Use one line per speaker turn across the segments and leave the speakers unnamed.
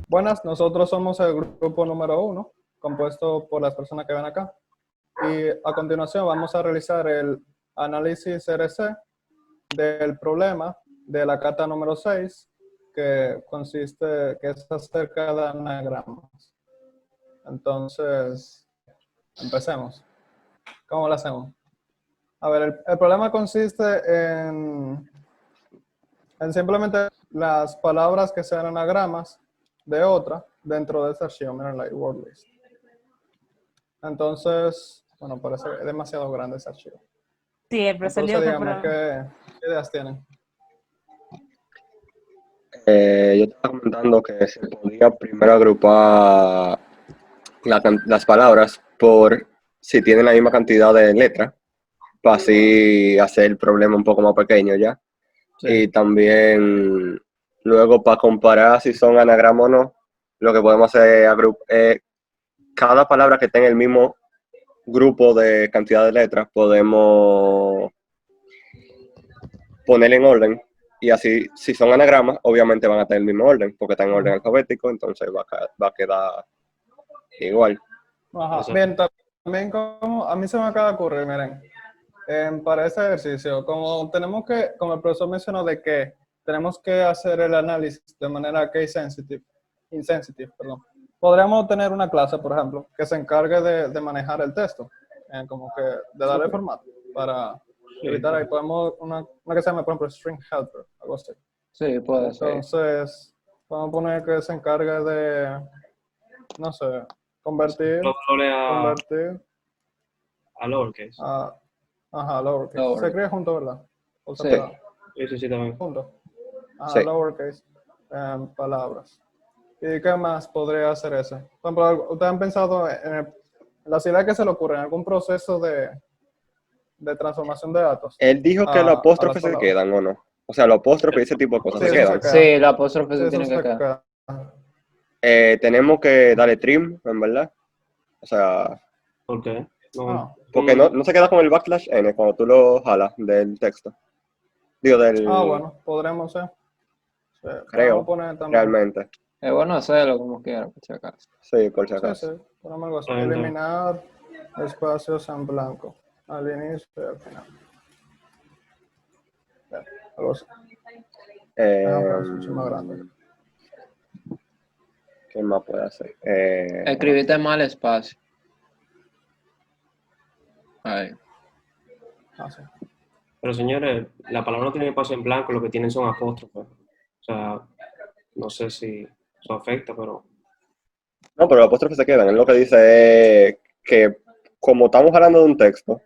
Buenas, nosotros somos el grupo número 1, compuesto por las personas que ven acá. Y a continuación vamos a realizar el análisis RC del problema de la carta número 6, que es acerca de anagramas. Entonces, empecemos. ¿Cómo lo hacemos? A ver, el problema consiste en simplemente las palabras que sean anagramas de otra dentro de este archivo. Miren, like word list. Entonces, bueno, parece demasiado grande ese archivo.
Sí, el profesor
Entonces,
dijo que
dígame, ¿qué ideas tienen?
Yo estaba comentando que se podía primero agrupar las palabras por si tienen la misma cantidad de letras, para así hacer el problema un poco más pequeño ya.
Sí.
Y también, luego para comparar si son anagrama o no, lo que podemos hacer es cada palabra que tenga el mismo grupo de cantidad de letras, podemos poner en orden. Y así, si son anagramas, obviamente van a tener el mismo orden, porque están en orden alfabético, entonces va a quedar igual.
Ajá.
Exacto.
Bien, también como a mí se me acaba de ocurrir, miren, para ese ejercicio, como el profesor mencionó de que tenemos que hacer el análisis de manera case insensitive, perdón. Podríamos tener una clase, por ejemplo, que se encargue de manejar el texto, como que de darle formato para evitar ahí. Podemos, una que se llama, por ejemplo, string helper, algo así.
Sí, puede ser.
Entonces, vamos a poner que se encargue de, no sé, convertir
A lowercase.
ajá, lowercase.
Lower.
Se escribe junto, ¿verdad? O
Sí.
separado.
Sí, también.
Junto. Ajá,
Sí.
lowercase. Palabras. ¿Y qué más podría hacer eso? Por ejemplo, ¿ustedes han pensado en las ideas que se le ocurren, algún proceso de transformación de datos?
Él dijo que los
a las
apóstrofes se
palabras.
quedan, ¿o no? O sea, los apóstrofes y ese tipo de cosas
Sí,
se
eso
quedan.
se queda.
Sí, la apóstrofe
Sí,
se
eso
tiene que
se
quedar.
queda.
Tenemos que darle trim, en verdad. O sea,
¿Por qué?
Ah.
porque no se queda con el backslash n cuando tú lo jalas del texto. Digo,
Bueno, podremos ser. Sí, podemos
creo,
poner también.
realmente.
Es bueno hacerlo como quiera, por si acaso.
Sí, por si
Sí,
acaso.
sí, ponemos algo así.
Ajá.
Eliminar espacios en blanco al inicio y al final. Bien, algo así. Mucho más grande.
¿Qué más puede hacer?
Escribiste mal espacio. Ahí.
Sí.
Pero señores, la palabra no tiene espacio en blanco, lo que tienen son apóstrofes. O sea, no sé si eso afecta, pero
No, pero los apóstrofes se quedan. Él lo que dice es que como estamos hablando de un texto,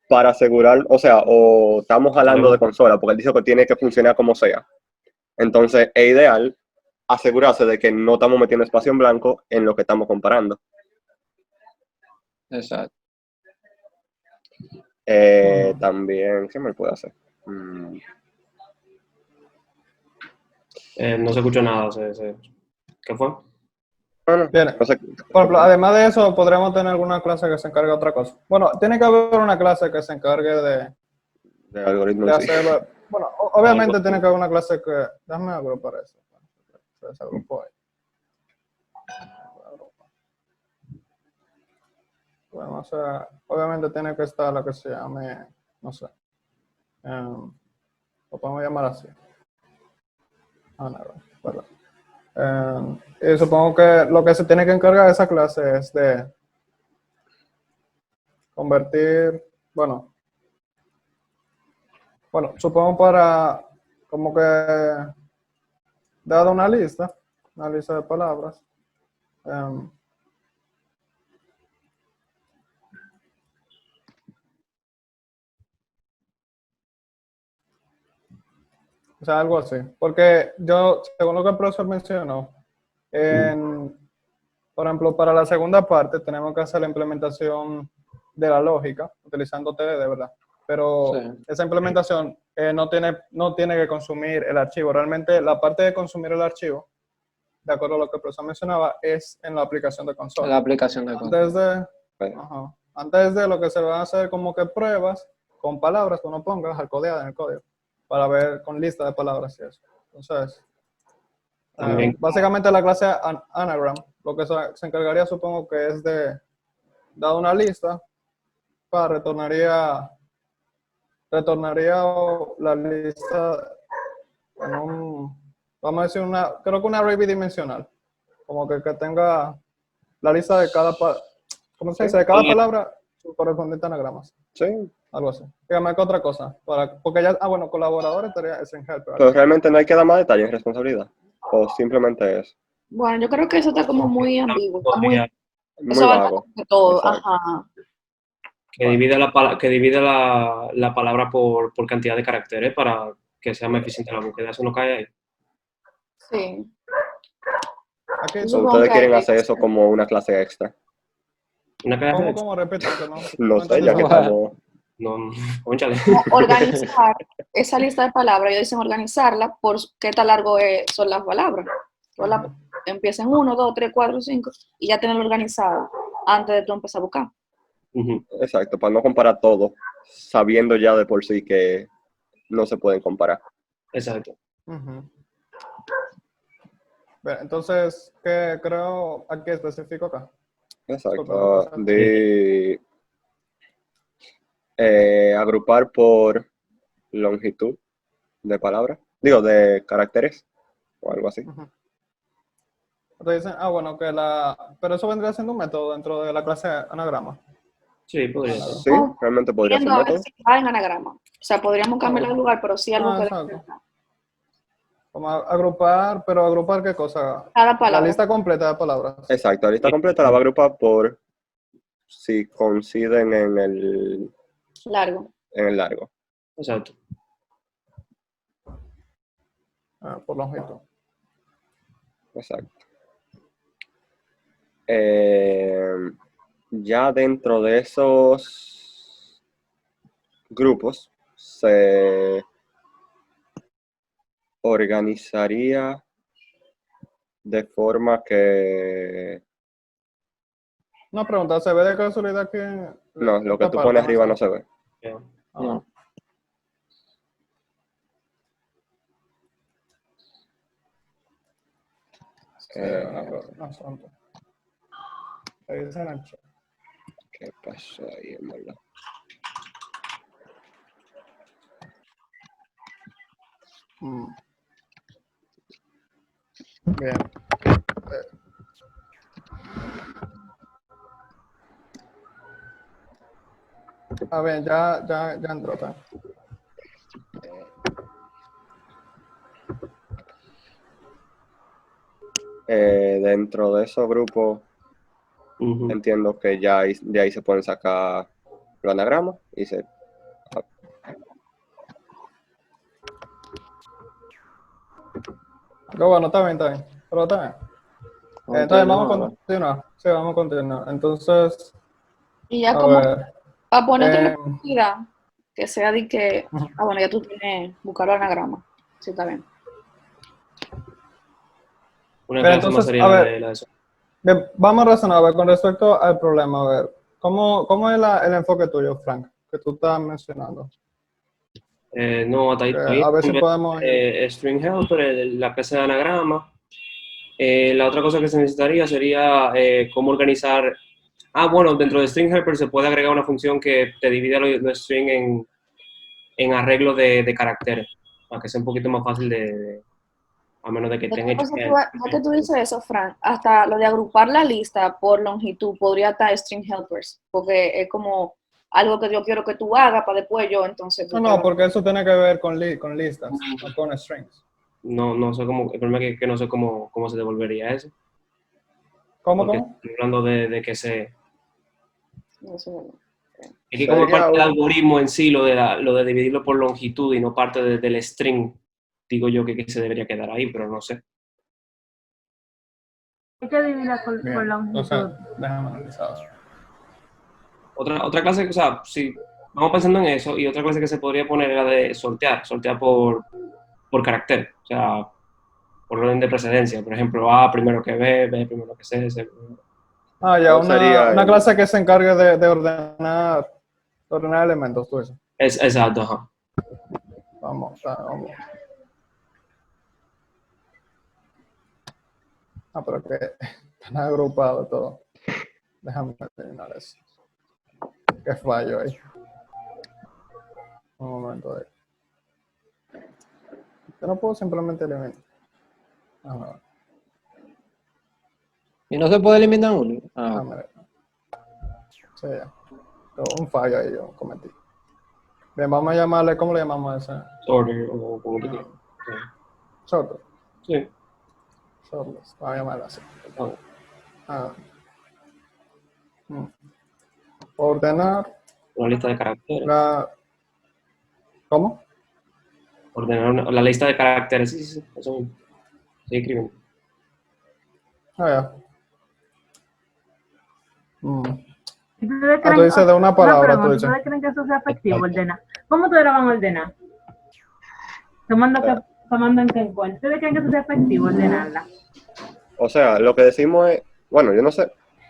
para asegurar, o sea, o estamos hablando de consola, porque él dice que tiene que funcionar como sea. Entonces, es ideal asegurarse de que no estamos metiendo espacio en blanco en lo que estamos comparando.
exacto.
También, ¿qué me puede hacer?
No se escuchó nada. ¿Qué fue?
Bien.
No sé.
Por ejemplo, además de eso, podríamos tener alguna clase que se encargue de otra cosa. Bueno, tiene que haber una clase que se encargue
De algoritmo
de
en sí.
hacer. Bueno, obviamente tiene que haber una clase que. Déjame agrupar eso. Se agrupó ahí. Bueno, o sea, obviamente tiene que estar la que se llame, no sé. Lo podemos llamar así. Bueno. Y supongo que lo que se tiene que encargar de esa clase es de convertir, bueno, supongo para como que dado una lista de palabras, o sea, algo así. Porque yo, según lo que el profesor mencionó, por ejemplo, para la segunda parte tenemos que hacer la implementación de la lógica, utilizando TDD, ¿verdad? Pero
Sí.
esa implementación no tiene que consumir el archivo. Realmente la parte de consumir el archivo, de acuerdo a lo que el profesor mencionaba, es en la aplicación de consola.
La aplicación de consola.
Antes de lo que se van a hacer como que pruebas con palabras que uno ponga al codear en el código, para ver con lista de palabras y eso. Entonces,
También.
Básicamente la clase anagram, lo que se encargaría, supongo que es de, dado una lista, retornaría la lista en vamos a decir creo que un array bidimensional, como que tenga la lista de ¿cómo se dice? De cada palabra, su correspondiente anagramas.
Sí,
Algo así. Dígame qué otra cosa. Porque ya, bueno, colaboradores estaría string helper.
pero realmente no hay que dar más detalles en responsabilidad. O simplemente es
Bueno, yo creo que eso está como muy ambiguo. Está
Podría-
muy
eso abarca
vago.
como todo.
Exacto.
Ajá.
que divida la palabra por cantidad de caracteres para que sea más eficiente la búsqueda. Eso no cae ahí.
Sí.
Aquí,
Yo
O
supongo
ustedes
que
quieren
hay
hacer eso como una clase extra.
Una clase
¿Cómo repito? Que no
No sé,
entendí
ya que
esa parte.
estamos...
no, cónchale.
organizar esa lista de palabras. Ellos dicen organizarla por qué tan largo son las palabras. Empieza en 1, 2, 3, 4, 5 y ya tenerlo organizado antes de tú empezar a buscar.
Ujú.
Exacto, para no comparar todo, sabiendo ya de por sí que no se pueden comparar.
Exacto.
Ujú. Bien, entonces, ¿qué creo aquí específico acá?
Exacto.
Disculpa,
De agrupar por longitud de palabras, digo, de caracteres o algo así.
Ujú. Entonces dicen, bueno, pero eso vendría siendo un método dentro de la clase anagrama.
Sí, podría ser.
Sí, realmente podría ser
Viendo
un
a ver
método.
si va en anagrama. O sea, podríamos cambiar el lugar, pero sí algo que
Exacto. Como agrupar, pero agrupar qué cosa?
cada
La
palabra.
lista completa de palabras.
Exacto, la lista completa la va a agrupar por si coinciden
Largo.
en el largo.
Exacto.
Por longitud.
Exacto. Ya dentro de esos grupos se organizaría de forma que...
Una pregunta, ¿se ve de casualidad que
No, lo que
esta
tú
parte
pones arriba
sé?
no se ve.
Ya.
Ah. Sí, un asunto. Ahí dice ancho.
¿Qué pasó ahí, en verdad?
Bien. Bien, ya entró. ¿Tá?
Dentro de esos grupos
Ujú.
entiendo que ya de ahí se pueden sacar los anagramas y se...
Pero bueno, está bien. Pero está bien. Entonces vamos a continuar. Sí, vamos a continuar. Entonces,
Y ya
a
como
ver.
para ponerte una
Eh,
actividad que sea de que, bueno, ya tú tienes, buscar el anagrama. Sí, está bien.
Una
Bien,
clase más
entonces,
sería
a
la
ver.
de eso.
Bien, vamos a razonar a ver, con respecto al problema. A ver, ¿cómo es el enfoque tuyo, Frank? Que tú estás mencionando.
No, hasta ahí,
A ver si podemos ir.
string helper, la clase de anagrama. La otra cosa que se necesitaría sería cómo organizar. Bueno, dentro de string helper se puede agregar una función que te divide los string en arreglo de caracteres, para que sea un poquito más fácil a menos de que estén hechos.
Ya que tú dices eso, Frank, hasta lo de agrupar la lista por longitud podría estar string helpers, porque es como algo que yo quiero que tú hagas para después yo, entonces.
No, porque eso tiene que ver con listas, no con strings.
No sé cómo, el problema es que no sé cómo se devolvería eso.
¿Cómo?
Estoy hablando de que se...
No sé.
Es que como
Sería
parte del algoritmo en sí, lo de dividirlo por longitud y no parte del string, digo yo que se debería quedar ahí, pero no sé.
Hay que dividirla por longitud.
Entonces, déjame analizar.
Otra clase, o sea, si vamos pensando en eso, y otra clase que se podría poner era de sortear por carácter, o sea, por orden de precedencia. Por ejemplo, A primero que B primero que C, C primero.
Ya,
¿Cuál sería
una
el-
clase que se encargue de ordenar elementos, tú eso.
Exacto, ajá.
Vamos. Ah, pero que están agrupados todo. Déjame terminar eso. Qué fallo ahí. Un momento ahí. Yo no puedo simplemente eliminar. Ajá.
Y no se puede eliminar uno. Ah,
Mira. Sí, ya. Un fallo ahí yo cometí. Bien, vamos a llamarle, ¿cómo le llamamos a ese?
Sorter o como tú quieras.
Sorter.
Sí.
Sortless. Vamos a llamarlo así. Ah. Ordenar
Una lista de caracteres.
¿Cómo?
Ordenar la lista de caracteres. Sí. Eso mismo. Sí, escriben.
Ah, ya.
¿Y ustedes
Tú
creen-
dices de una palabra,
pregunta,
tú dices.
¿ustedes creen que eso sea efectivo, ordenar? ¿Cómo ustedes lo van a ordenar? Tomando en cuenta. ¿Ustedes creen que eso sea efectivo, ordenarla?
O sea, lo que decimos es, bueno, yo no sé.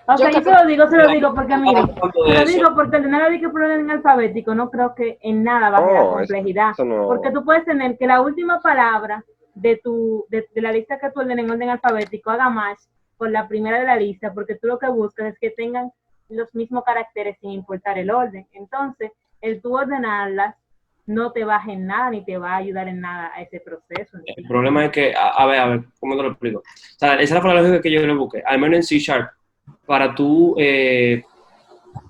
Ok,
Yo
yo
que-
se lo digo porque miren,
hablando
se
de
lo
eso.
digo porque ordenar la por orden alfabético no creo que en nada baje la
No,
complejidad.
eso no.
Porque tú puedes tener que la última palabra de la lista que tú ordenes en orden alfabético haga match con la primera de la lista, porque tú lo que buscas es que tengan los mismos caracteres sin importar el orden. Entonces, el tú ordenarlas no te baja en nada ni te va a ayudar en nada a ese proceso.
El problema es que, a ver, ¿cómo te lo explico? O sea, esa es la lógica que yo le busqué, al menos en C Sharp, para tú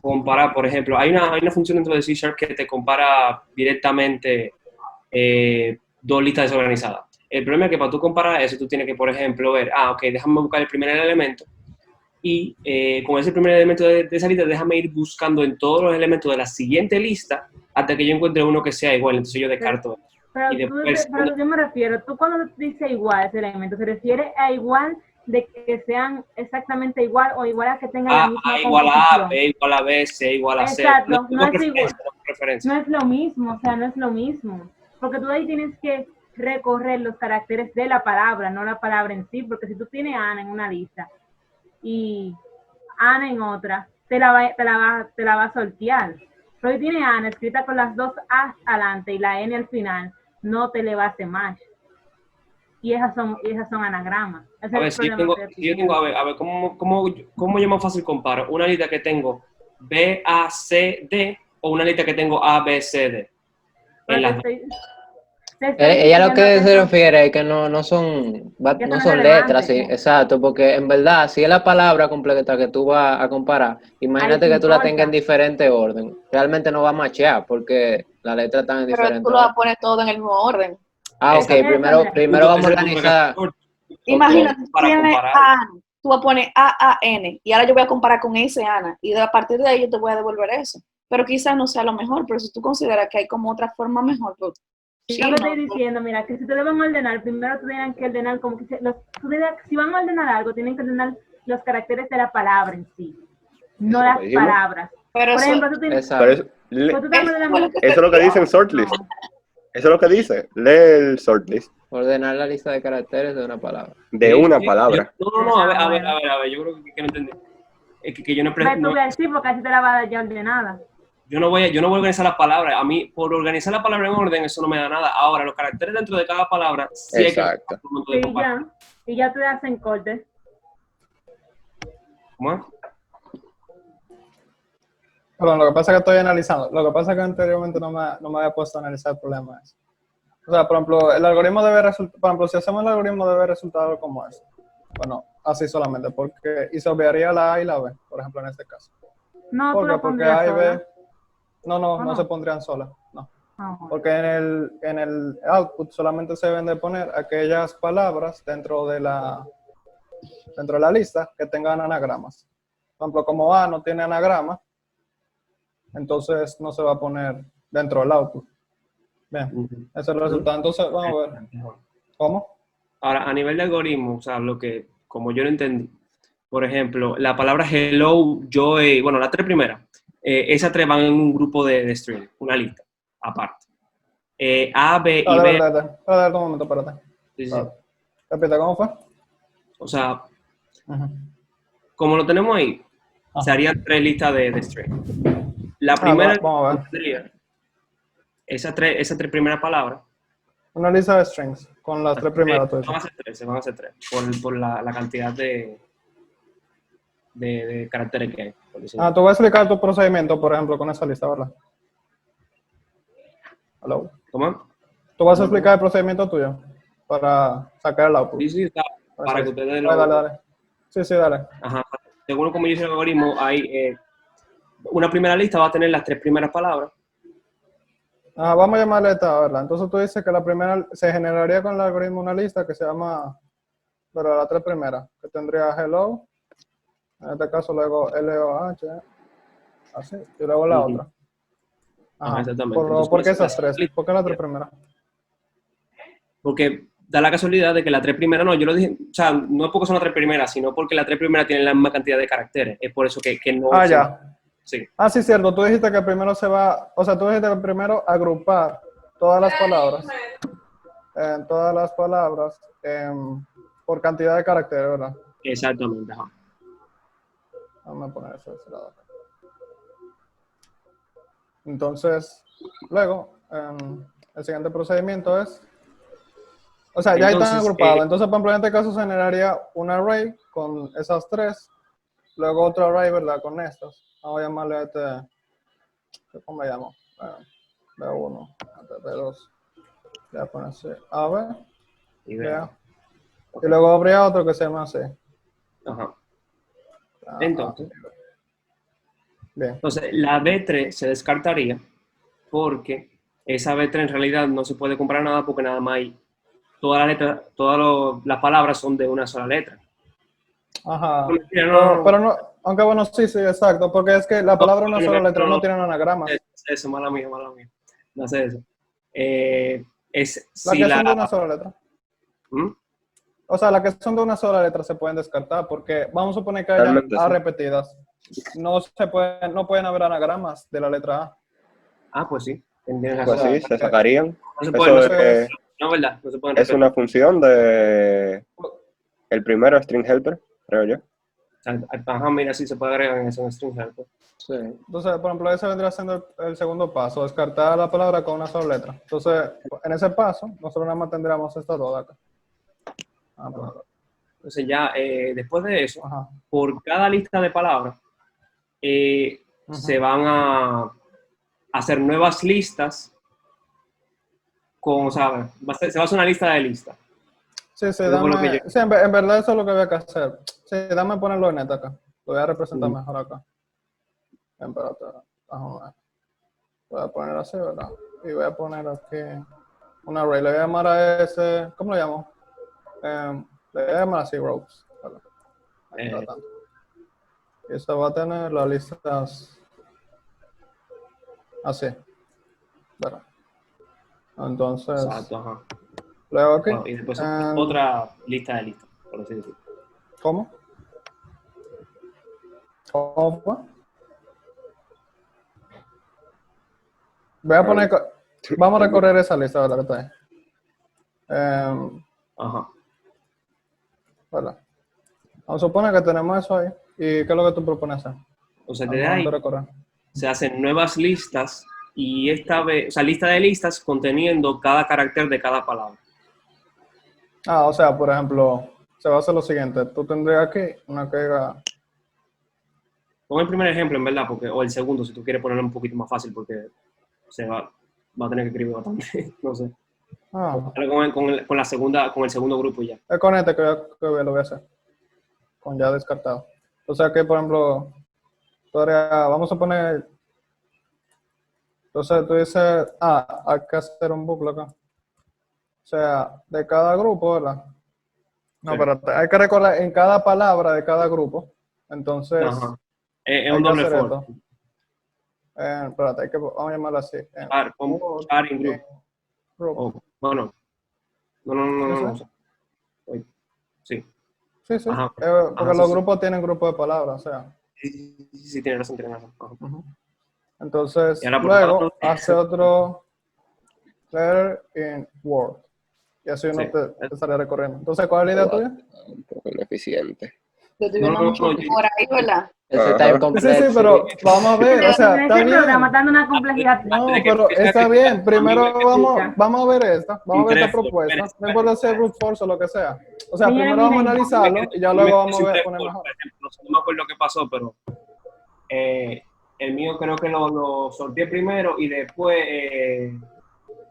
comparar, por ejemplo, hay una función dentro de C Sharp que te compara directamente dos listas desorganizadas. El problema es que para tú comparar eso, tú tienes que, por ejemplo, ver, ok, déjame buscar el primer elemento y con ese primer elemento de esa lista, déjame ir buscando en todos los elementos de la siguiente lista hasta que yo encuentre uno que sea igual, entonces yo descarto.
Pero,
Y después,
pero yo me refiero, tú cuando dices igual ese elemento, ¿se refiere a igual de que sean exactamente igual o igual a que tengan la misma
igual a A,
composición?
B igual a B, C igual a C.
Exacto, no es igual.
Preferencia.
No es lo mismo, o sea, no es lo mismo. Porque tú ahí tienes que recorrer los caracteres de la palabra, no la palabra en sí, porque si tú tienes Ana en una lista y Ana en otra, te la va a sortear. Pero si tienes Ana escrita con las dos A adelante y la N al final, no te le va a hacer match. Y esas son anagramas.
A ver, si yo tengo, a ver, ¿cómo yo más fácil comparo? Una lista que tengo B, A, C, D o una lista que tengo A, B, C, D.
ella lo que se refiere es que no son letras, sí, exacto, porque en verdad, si es la palabra completa que tú vas a comparar, imagínate que tú la tengas en diferente orden, realmente no va a machear porque las letras están en diferente orden.
Pero tú lo vas a poner todo en el mismo orden.
Ok, primero vamos a organizar.
Imagínate, tú vas a poner A-A-N y ahora yo voy a comparar con ese Ana y a partir de ahí yo te voy a devolver eso. Pero quizás no sea lo mejor, pero si tú consideras que hay como otra forma mejor, pues
sí, yo estoy diciendo, mira, que si ustedes van a ordenar, primero tendrían que ordenar como que si van a ordenar algo, tienen que ordenar los caracteres de la palabra en sí, no las palabras.
Pero
por ejemplo, tú tienes...
Eso es lo que dice en sortlist. Eso es lo que dice. Lee el sortlist.
Ordenar la lista de caracteres de una palabra.
De una palabra.
No, a ver, yo creo que no entendí. Es que yo no
sí, porque así te la va a dar ya ordenada.
Yo no voy a organizar las palabras. A mí, por organizar la palabra en orden, eso no me da nada. Ahora, los caracteres dentro de cada palabra, sí
exacto.
Hay que...
Y ya te hacen cortes.
¿Cómo?
Perdón, lo que pasa es que estoy analizando. Lo que pasa es que anteriormente no me había puesto a analizar el problema ese. O sea, por ejemplo, el algoritmo debe resultar, por ejemplo, si hacemos el algoritmo debe resultar algo como eso. Bueno, así solamente, porque y se obviaría la A y la B, por ejemplo, en este caso.
No,
¿Por qué? Porque A y B no se pondrían solas, no. Porque en el output solamente se deben de poner aquellas palabras dentro de la lista que tengan anagramas. Por ejemplo, como A no tiene anagrama, entonces no se va a poner dentro del output. Bien, ese es el resultado. Entonces, vamos a ver. ¿Cómo?
Ahora, a nivel de algoritmo, o sea, como yo lo entendí, por ejemplo, la palabra hello, joy, bueno, las tres primeras, esas tres van en un grupo de string, una lista, aparte. A, B y B.
Espérate un momento, espérate.
Sí.
Repite, ¿cómo fue?
O sea, como lo tenemos ahí, se harían tres listas de string. La primera
vamos a ver.
esas tres primeras palabras
Una lista de strings con las tres primeras. tú
Se
dices.
van a hacer tres, se van a hacer tres, por la cantidad de caracteres que hay. Por decirlo.
Tú vas a explicar tu procedimiento, por ejemplo, con esa lista, ¿verdad? Hello.
¿Cómo?
Tú vas a explicar el procedimiento tuyo para sacar el output.
Sí, sí, está. Para que ustedes
Dale, dale. Sí, dale.
Ajá. Según como yo hice el algoritmo, hay una primera lista va a tener las tres primeras palabras.
Vamos a llamarle esta, ¿verdad? Entonces tú dices que la primera se generaría con el algoritmo una lista que se llama, pero las tres primeras, que tendría hello, en este caso luego LOH, así, y luego la
Ujú.
otra.
Ajá, exactamente. Entonces,
¿Por qué
pues,
esas tres? ¿Por qué las tres primeras?
Porque da la casualidad de que las tres primeras, no, yo lo dije, o sea, no es porque son las tres primeras, sino porque las tres primeras tienen la misma cantidad de caracteres. Es por eso que no.
Ya.
Sí.
Sí, cierto. Tú dijiste que primero se va, o sea, tú dijiste que primero agrupar todas las palabras, por cantidad de caracteres, ¿verdad?
Exactamente, ajá.
Vamos a poner eso de ese lado acá. Entonces, luego, el siguiente procedimiento es, o sea, ya
Entonces,
están agrupados. Entonces, por ejemplo, en este caso se generaría un array con esas tres, luego otro array, ¿verdad? Con estas. Vamos a llamarle a este, ¿cómo le llamo? B1, B2, voy a poner así, AB,
Y
B.
Ok.
Y luego habría otro que se llama C.
Ajá. Entonces,
Bien.
Entonces, la B3 se descartaría porque esa B3 en realidad no se puede comprar nada porque nada más hay todas las letras, las palabras son de una sola letra.
Ajá.
No.
Pero no, aunque bueno, sí, exacto, porque es que la palabra una sola letra no tiene anagramas.
Eso, mala mía. No sé eso. Es
Las
si
que son de una sola letra.
¿Mm?
O sea, las que son de una sola letra se pueden descartar porque vamos a suponer que hayan
Realmente
A
sí.
repetidas. No pueden haber anagramas de la letra A.
Pues sí. Tienes
Pues
razón.
sí, se sacarían.
No se pueden,
Eso
no, ¿verdad? No se pueden
es
repetir.
una función de el primero string helper, creo yo.
Ajá, mira, sí se puede agregar en eso en string helper.
Sí.
Entonces, por ejemplo, ese vendría siendo el segundo paso, descartar la palabra con una sola letra. Entonces, en ese paso, nosotros nada más tendríamos estas dos de acá. Pues.
Entonces ya, después de eso,
Ajá.
por cada lista de palabras, se van a hacer nuevas listas con, ¿sabes? Se va a hacer una lista de listas.
Sí,
Dame...
sí, en verdad eso es lo que había que hacer. Sí, dame ponerlo en neta acá. Lo voy a representar mejor acá. Espérate. Voy a poner así, ¿verdad? Y voy a poner aquí un array. Le voy a llamar a ese, ¿cómo le llamo? Le voy a llamar así, rows. Y eso va a tener las listas así, ¿verdad? Entonces,
Exacto, ajá.
luego aquí.
Y después otra lista de listas, por así decirlo.
¿Cómo? ¿Cómo fue? Voy a poner, vamos a recorrer esa lista, ¿verdad? Que está ahí.
Ajá.
¿Verdad? Vamos a suponer que tenemos eso ahí. ¿Y qué es lo que tú propones hacer?
O sea, desde ahí se hacen nuevas listas y esta vez, o sea, lista de listas conteniendo cada carácter de cada palabra.
O sea, por ejemplo, se va a hacer lo siguiente. Tú tendrías aquí una que diga...
Pon el primer ejemplo, en verdad, o el segundo, si tú quieres ponerlo un poquito más fácil, porque va a tener que escribir bastante, no sé. Con la segunda, con el segundo grupo ya.
Es con este que lo voy a hacer. Con ya descartado. O sea que, por ejemplo, vamos a poner... Entonces tú dices, hay que hacer un bucle acá. O sea, de cada grupo, ¿verdad? No, pero hay que recordar en cada palabra de cada grupo. Entonces,
es un doble for.
Espérate, vamos a llamarlo así.
Char in group. Bueno, no. Sí.
Sí.
Ajá.
Porque los grupos tienen grupos de palabras, o sea.
Sí, tiene razón.
Entonces, luego hace otro letter in Word. Y así uno te estaría recorriendo. Entonces, ¿cuál es la idea tuya?
Un poco ineficiente.
Yo estoy viendo mucho por ahí, ¿verdad?
Ese
Ajá.
type
Sí,
complex.
sí, pero vamos a ver, o sea,
En
está
ese
bien.
programa está dando una complejidad.
No, pero está bien. Primero
Explica.
vamos a ver esta, vamos a ver esta
Interesante,
propuesta.
espérate,
No importa si es brute force o lo que sea. O sea,
Señores,
primero vamos a
miren.
analizarlo y ya luego vamos a ver, poner mejor.
Por ejemplo, no me acuerdo qué pasó, pero el mío creo que lo sorteé primero y después,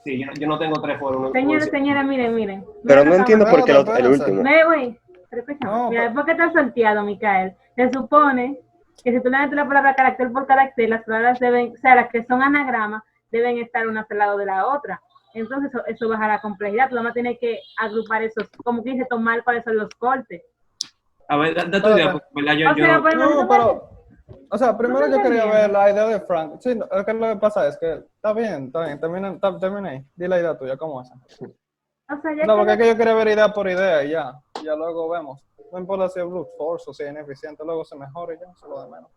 sí, yo no tengo 3 for 1.
Señores, miren.
Pero no entiendo por qué
Espérate,
el
espérense.
último.
Mire, güey. Pero escúchame,
No,
mira,
pero-
¿por qué está sorteado, Micael? Se supone que si tú le metes la palabra carácter por carácter, las palabras deben, o sea, las que son anagramas, deben estar una al lado de la otra. Entonces, eso baja la complejidad. Tú vamos a tener que agrupar esos, como que dice, tomar cuáles son los cortes.
A ver, da tu idea, porque ¿verdad?
O sea, por ejemplo,
No, pero, o sea, primero
No
yo quería
entendí.
ver la idea de Frank. Sí, no, es que lo que pasa es que está bien, termina ahí. Di la idea tuya, ¿cómo es?
o sea, ya
No, porque es
que
que yo quería ver idea por idea y ya luego vemos. No importa si es brute force o si es ineficiente, luego se mejora y ya, solo de menos.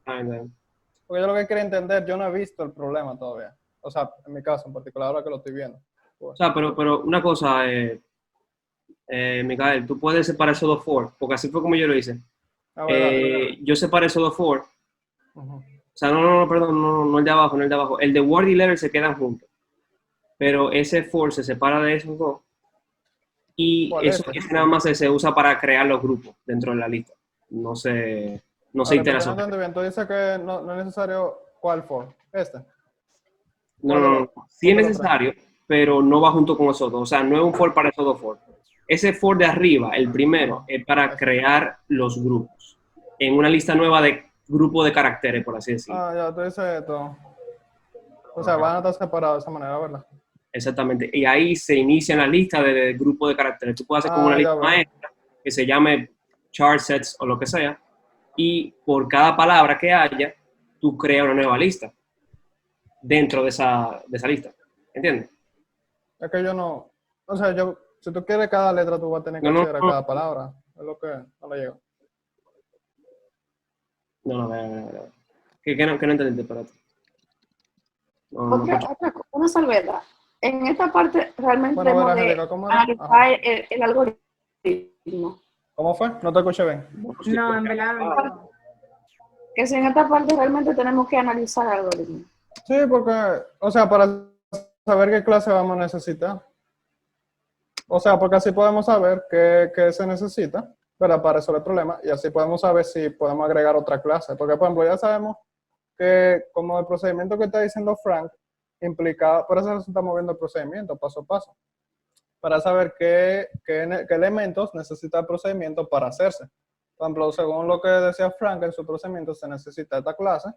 Porque yo lo que quería entender, yo no he visto el problema todavía. O sea, en mi caso en particular, ahora que lo estoy viendo.
O sea, pero una cosa, Micael, tú puedes separar esos dos for, porque así fue como yo lo hice.
A ver, dale.
Yo separé esos dos for.
Ujú.
O sea, no, perdón, no el de abajo, no el de abajo. El de word y letter se quedan juntos. Pero ese for se separa de esos dos. Y
¿Cuál es?
ese nada más se usa para crear los grupos dentro de la lista. No se
Ahora,
itera
pero no
sobre.
entendí bien. Tú dices que no es necesario cuál for. Este.
No. Sí es
¿Cuál de los
necesario, pero no va junto con nosotros. O sea, no es un for para esos dos for. Ese for de arriba, el primero, es para crear los grupos. En una lista nueva de grupo de caracteres, por así decirlo.
Ah, ya, tú dices esto. O sea, van a estar separados de esa manera, ¿verdad?
Exactamente. Y ahí se inicia la lista de grupo de caracteres. Tú puedes hacer como una
Ya
lista
veo.
maestra que se llame chart sets o lo que sea. Y por cada palabra que haya, tú creas una nueva lista dentro de esa lista. ¿Entiendes?
Es que yo no. O sea, si tú quieres cada letra, tú vas a tener que
No,
acceder a cada palabra. Es lo que no le llega.
No. Que no entendiste, espérate.
Una salvedad. En esta parte realmente
Bueno,
debemos
ver,
de
Angélica, ¿cómo era?
analizar el algoritmo.
¿Cómo fue? No te escuché bien.
no, en verdad no.
Que si en esta parte realmente tenemos que analizar el algoritmo.
Sí, porque, o sea, para saber qué clase vamos a necesitar. O sea, porque así podemos saber qué se necesita, ¿verdad? Para resolver el problema. Y así podemos saber si podemos agregar otra clase. Porque, por ejemplo, ya sabemos que como el procedimiento que está diciendo Frank implica, por eso estamos viendo el procedimiento paso a paso. Para saber qué elementos necesita el procedimiento para hacerse. Por ejemplo, según lo que decía Frank en su procedimiento, se necesita esta clase,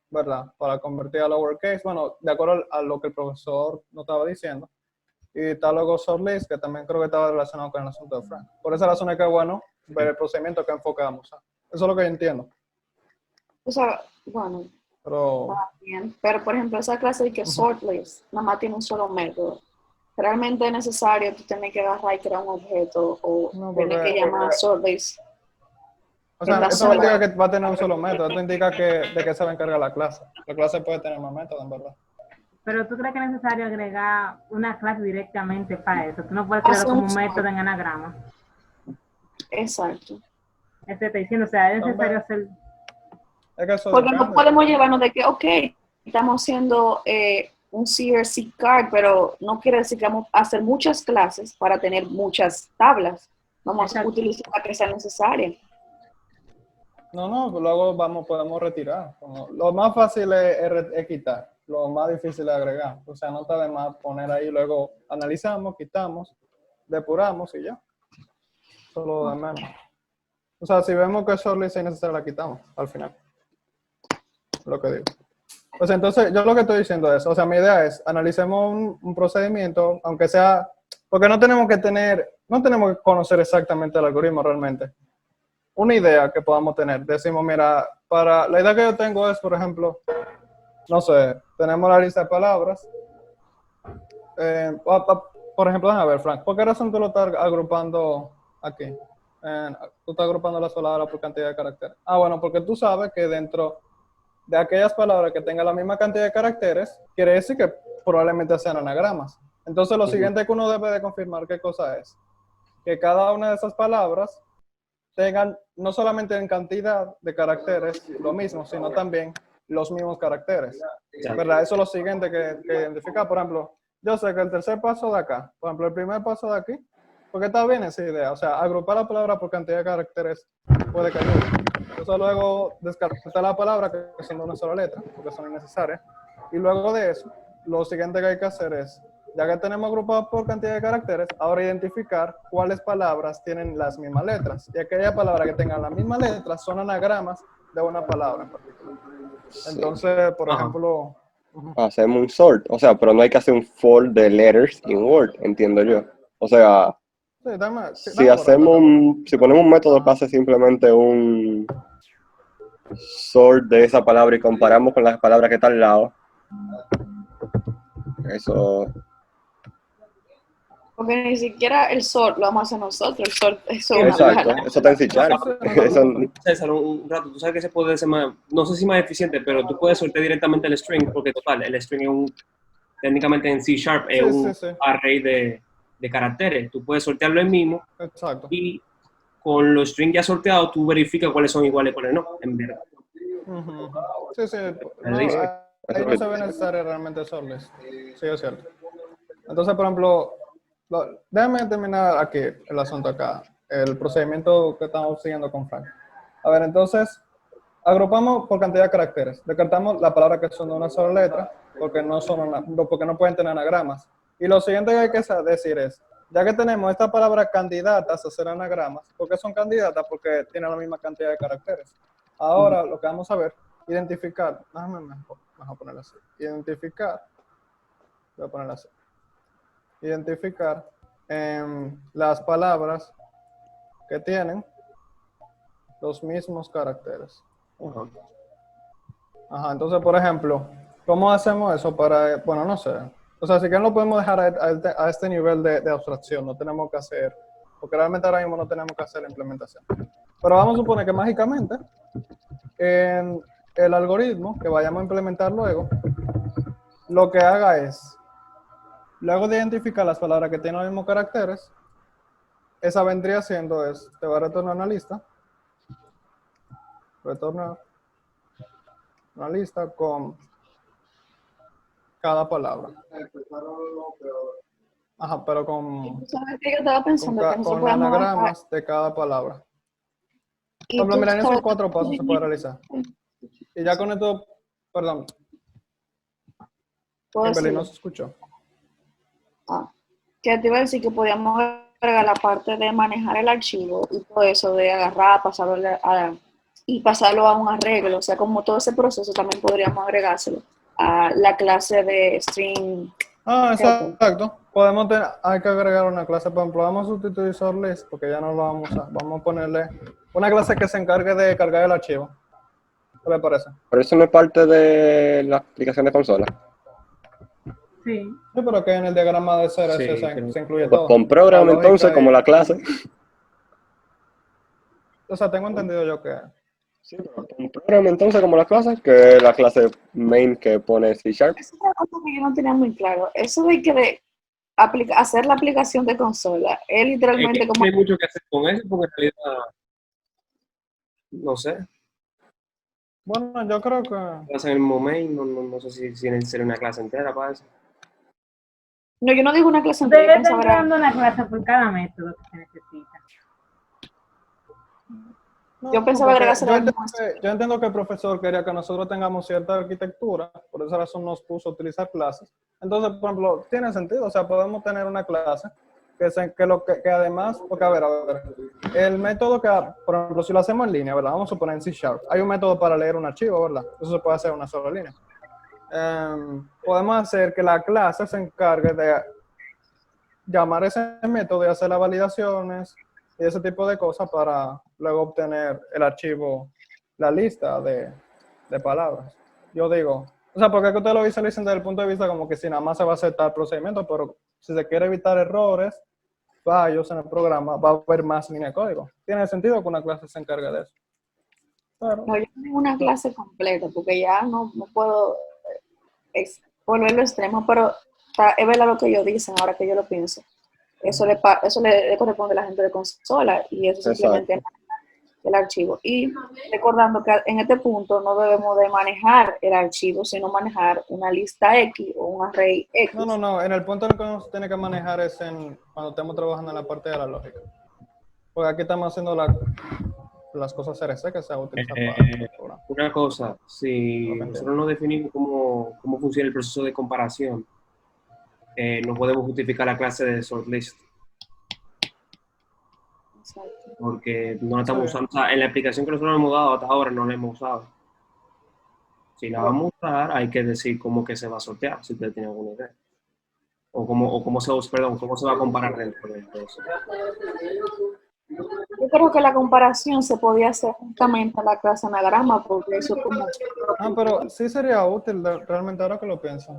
¿verdad? Para convertir a lowercase, bueno, de acuerdo a lo que el profesor nos estaba diciendo. Y está luego shortlist, que también creo que estaba relacionado con el asunto de Frank. Por esa razón es que es bueno ver el procedimiento que enfocamos. Eso es lo que yo entiendo.
O sea, bueno,
Pero,
está bien. Pero, por ejemplo, esa clase de que sort list nada más tiene un solo método. Realmente es necesario tú tener que agarrar y crear un objeto o
No,
tener
porque-
que llamar a sort list.
o sea,
En la
eso no indica
sola.
que va a tener un solo método. Esto indica de qué se va a encargar la clase. La clase puede tener más métodos, en verdad.
Pero tú crees que es necesario agregar una clase directamente para eso. Tú no puedes crearlo como un método en anagrama.
Exacto.
Eso te estoy diciendo, o sea, es necesario hacer.
Es que eso
Porque
depende.
no podemos llevarnos de que, ok, estamos haciendo un CRC card, pero no quiere decir que vamos a hacer muchas clases para tener muchas tablas. Vamos a
Exacto.
utilizar la que sea necesaria.
No, luego podemos retirar. Lo más fácil es quitar, lo más difícil es agregar. O sea, no está de más poner ahí, luego analizamos, quitamos, depuramos y ya. Solo de menos. O sea, si vemos que shortlist es necesaria, la quitamos al final. Lo que digo. Pues entonces, yo lo que estoy diciendo es, o sea, mi idea es, analicemos un procedimiento, aunque sea, porque no tenemos que conocer exactamente el algoritmo realmente. Una idea que podamos tener. Decimos, mira, la idea que yo tengo es, por ejemplo, no sé, tenemos la lista de palabras. Por ejemplo, déjame ver, Frank, ¿por qué razón tú lo estás agrupando aquí? Tú estás agrupando las palabras por cantidad de caracteres. Ah, bueno, porque tú sabes que dentro de aquellas palabras que tengan la misma cantidad de caracteres, quiere decir que probablemente sean anagramas. Entonces, lo siguiente que uno debe de confirmar, ¿qué cosa es? Que cada una de esas palabras tengan no solamente en cantidad de caracteres lo mismo, sino también los mismos caracteres. ¿Verdad? Eso es lo siguiente que identificar. Por ejemplo, yo sé que el tercer paso de acá, por ejemplo, el primer paso de aquí, porque está bien esa idea. O sea, agrupar la palabra por cantidad de caracteres puede que ayude. Entonces luego descartar la palabra que son de una sola letra, porque son innecesarias. Y luego de eso, lo siguiente que hay que hacer es, ya que tenemos agrupados por cantidad de caracteres, ahora identificar cuáles palabras tienen las mismas letras. Y aquellas palabras que tengan las mismas letras son anagramas de una palabra en particular. Entonces, por ejemplo...
Hacemos un sort, o sea, pero no hay que hacer un for de letters in Word, entiendo yo. O sea,
Sí,
si hacemos si ponemos un método que hace simplemente un sort de esa palabra y comparamos con las palabras que están al lado, eso...
Porque ni siquiera el sort lo vamos a hacer nosotros, el sort eso es una
Exacto,
tabla.
eso está en C Sharp.
César, un rato, tú sabes que se puede ser más, no sé si más eficiente, pero tú puedes sortear directamente el string, porque total, el string es técnicamente en C Sharp es un array de caracteres. Tú puedes sortearlo el mismo.
Exacto.
Y con los strings ya sorteados, tú verificas cuáles son iguales y cuáles no, en verdad.
Sí, sí. No, ahí no se ve necesario realmente sortlist. Sí, es cierto. Entonces, por ejemplo, déjame terminar aquí el asunto acá, el procedimiento que estamos siguiendo con Frank. A ver, entonces, agrupamos por cantidad de caracteres. Descartamos la palabra que son de una sola letra, porque no pueden tener anagramas. Y lo siguiente que hay que decir es, ya que tenemos esta palabra candidatas a ser anagramas, ¿por qué son candidatas? Porque tienen la misma cantidad de caracteres. Ahora, lo que vamos a ver, identificar, déjame mejor ponerlo así, voy a ponerlo así. Identificar las palabras que tienen los mismos caracteres. Ajá, entonces, por ejemplo, ¿cómo hacemos eso para, bueno, no sé, o sea, si que no lo podemos dejar a este nivel de abstracción, no tenemos que hacer, porque realmente ahora mismo no tenemos que hacer la implementación. Pero vamos a suponer que mágicamente, en el algoritmo que vayamos a implementar luego, lo que haga es, luego de identificar las palabras que tienen los mismos caracteres, esa vendría siendo te va a retornar una lista. Retornar una lista con cada palabra. Ajá, pero con
¿Sabes qué? Yo estaba pensando que nosotros
con
podemos
anagramas de cada palabra.
y
Por ejemplo,
tú
mira, en esos
sabes-
4 pasos se puede realizar. Y ya con esto, perdón,
¿Puedo
Kimberly no
decirlo?
se escuchó.
Que te iba a decir que podíamos agregar la parte de manejar el archivo y todo eso, de agarrar, y pasarlo a un arreglo. O sea, como todo ese proceso también podríamos agregárselo a la clase de string.
Exacto. Hay que agregar una clase, por ejemplo, vamos a sustituir sortlist porque ya no lo vamos a usar. Vamos a ponerle una clase que se encargue de cargar el archivo. ¿Qué le parece?
Pero eso no es parte de la aplicación de consola.
Sí.
Sí, pero que en el diagrama de CSS
Sí,
se incluye
Pues
todo.
con program
La lógica
entonces, como la clase.
O sea, tengo entendido yo que...
Sí, pero con program entonces, como la clase, que es la clase main que pone C Sharp.
Esa es una cosa que yo no tenía muy claro. Eso de que hacer la aplicación de consola es literalmente como...
No hay mucho que hacer con eso, porque en realidad, no sé,
Bueno, yo creo que...
en el momento, no sé si tiene que ser una clase entera para eso.
No, yo no digo una clase entera.
Ustedes
Yo
están
pensaba
creando una clase por cada método que se necesita.
Yo pensaba
porque
agregárselo
yo entiendo que el profesor quería que nosotros tengamos cierta arquitectura, por esa razón nos puso a utilizar clases. Entonces, por ejemplo, tiene sentido, o sea, podemos tener una clase que además, porque a ver, el método por ejemplo, si lo hacemos en línea, ¿verdad? Vamos a suponer en C Sharp, hay un método para leer un archivo, ¿verdad? Eso se puede hacer en una sola línea. Podemos hacer que la clase se encargue de llamar ese método y hacer las validaciones y ese tipo de cosas para luego obtener el archivo, la lista de palabras. Yo digo, o sea, porque ustedes lo visualicen desde el punto de vista como que si nada más se va a aceptar el procedimiento, pero si se quiere evitar errores, fallos en el programa, va a haber más línea de código. Tiene sentido que una clase se encargue de eso. Pero,
No, yo tengo una clase completa porque ya no puedo volverlo extremo, pero es verdad lo que ellos dicen ahora que yo lo pienso. Eso le corresponde a la gente de consola y eso simplemente el archivo. Y recordando que en este punto no debemos de manejar el archivo, sino manejar una lista X o un array X.
No, en el punto en el que uno se tiene que manejar es cuando estemos trabajando en la parte de la lógica. Porque aquí estamos haciendo las cosas CRC que se utilizan para programar.
Una cosa, si
Ok.
nosotros no definimos cómo funciona el proceso de comparación, no podemos justificar la clase de sortlist,
Exacto.
porque no la estamos
Sí.
usando. O sea, en la explicación que nosotros hemos dado hasta ahora no la hemos usado. Si la vamos a usar, hay que decir cómo que se va a sortear, si ustedes tienen alguna idea. O cómo se va a comparar dentro de eso.
Yo creo que la comparación se podía hacer justamente en la clase anagrama, porque eso como...
Pero sí sería útil, realmente ahora que lo pienso.